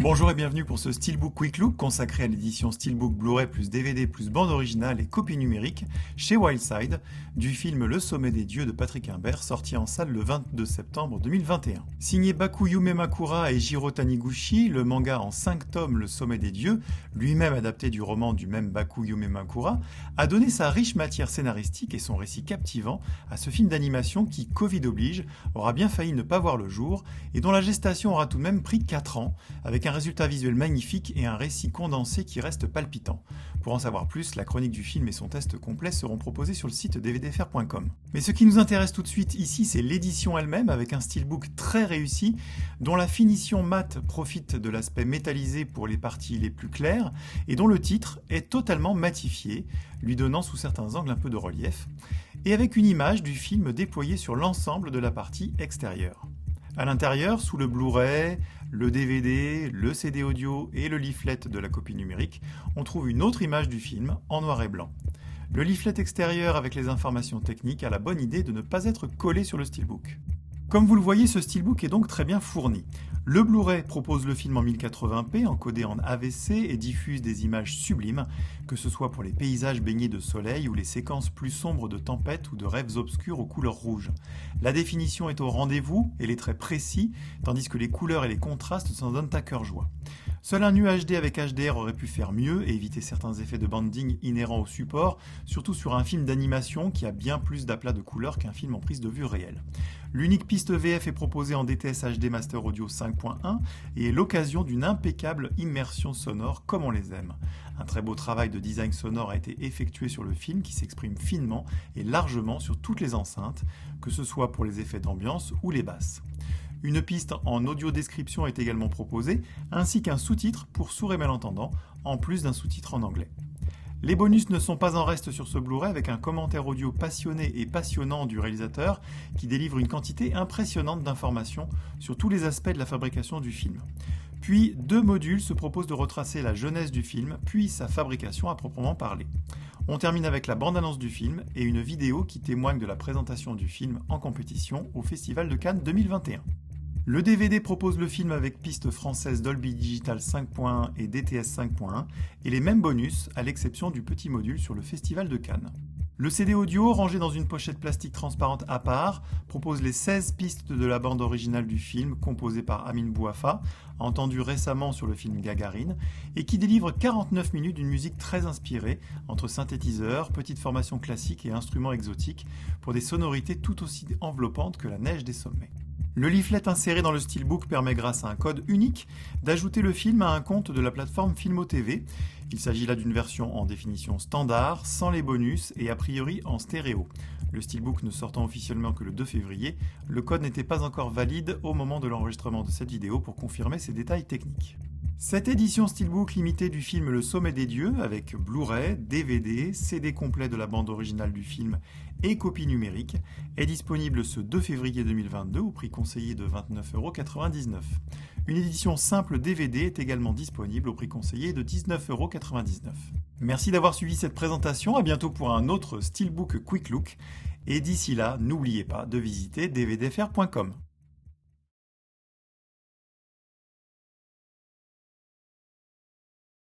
Bonjour et bienvenue pour ce Steelbook Quick Look consacré à l'édition Steelbook Blu-ray plus DVD plus bande originale et copie numérique chez Wildside du film Le Sommet des Dieux de Patrick Imbert sorti en salle le 22 septembre 2021. Signé Baku Yumemakura et Jiro Taniguchi, le manga en 5 tomes Le Sommet des Dieux, lui-même adapté du roman du même Baku Yumemakura, a donné sa riche matière scénaristique et son récit captivant à ce film d'animation qui, Covid oblige, aura bien failli ne pas voir le jour et dont la gestation aura tout de même pris 4 ans, avec un résultat visuel magnifique et un récit condensé qui reste palpitant. Pour en savoir plus, la chronique du film et son test complet seront proposés sur le site dvdfr.com. Mais ce qui nous intéresse tout de suite ici, c'est l'édition elle-même, avec un steelbook très réussi, dont la finition mat profite de l'aspect métallisé pour les parties les plus claires, et dont le titre est totalement matifié, lui donnant sous certains angles un peu de relief, et avec une image du film déployée sur l'ensemble de la partie extérieure. À l'intérieur, sous le Blu-ray, le DVD, le CD audio et le leaflet de la copie numérique, on trouve une autre image du film en noir et blanc. Le leaflet extérieur avec les informations techniques a la bonne idée de ne pas être collé sur le steelbook. Comme vous le voyez, ce steelbook est donc très bien fourni. Le Blu-ray propose le film en 1080p encodé en AVC et diffuse des images sublimes, que ce soit pour les paysages baignés de soleil ou les séquences plus sombres de tempêtes ou de rêves obscurs aux couleurs rouges. La définition est au rendez-vous et les traits précis, tandis que les couleurs et les contrastes s'en donnent à cœur joie. Seul un UHD avec HDR aurait pu faire mieux et éviter certains effets de banding inhérents au support, surtout sur un film d'animation qui a bien plus d'aplat de couleurs qu'un film en prise de vue réelle. L'unique piste VF est proposée en DTS HD Master Audio 5.1 et est l'occasion d'une impeccable immersion sonore comme on les aime. Un très beau travail de design sonore a été effectué sur le film qui s'exprime finement et largement sur toutes les enceintes, que ce soit pour les effets d'ambiance ou les basses. Une piste en audio description est également proposée, ainsi qu'un sous-titre pour sourds et malentendants, en plus d'un sous-titre en anglais. Les bonus ne sont pas en reste sur ce Blu-ray avec un commentaire audio passionné et passionnant du réalisateur qui délivre une quantité impressionnante d'informations sur tous les aspects de la fabrication du film. Puis, 2 modules se proposent de retracer la genèse du film, puis sa fabrication à proprement parler. On termine avec la bande-annonce du film et une vidéo qui témoigne de la présentation du film en compétition au Festival de Cannes 2021. Le DVD propose le film avec piste française Dolby Digital 5.1 et DTS 5.1 et les mêmes bonus à l'exception du petit module sur le Festival de Cannes. Le CD audio, rangé dans une pochette plastique transparente à part, propose les 16 pistes de la bande originale du film composée par Amin Bouafa, entendu récemment sur le film Gagarine, et qui délivre 49 minutes d'une musique très inspirée entre synthétiseurs, petites formations classiques et instruments exotiques pour des sonorités tout aussi enveloppantes que la neige des sommets. Le leaflet inséré dans le steelbook permet grâce à un code unique d'ajouter le film à un compte de la plateforme Filmo TV. Il s'agit là d'une version en définition standard, sans les bonus et a priori en stéréo. Le steelbook ne sortant officiellement que le 2 février, le code n'était pas encore valide au moment de l'enregistrement de cette vidéo pour confirmer ces détails techniques. Cette édition steelbook limitée du film Le Sommet des Dieux, avec Blu-ray, DVD, CD complet de la bande originale du film et copie numérique, est disponible ce 2 février 2022 au prix conseillé de 29,99 €. Une édition simple DVD est également disponible au prix conseillé de 19,99 €. Merci d'avoir suivi cette présentation, à bientôt pour un autre steelbook Quick Look, et d'ici là, n'oubliez pas de visiter dvdfr.com.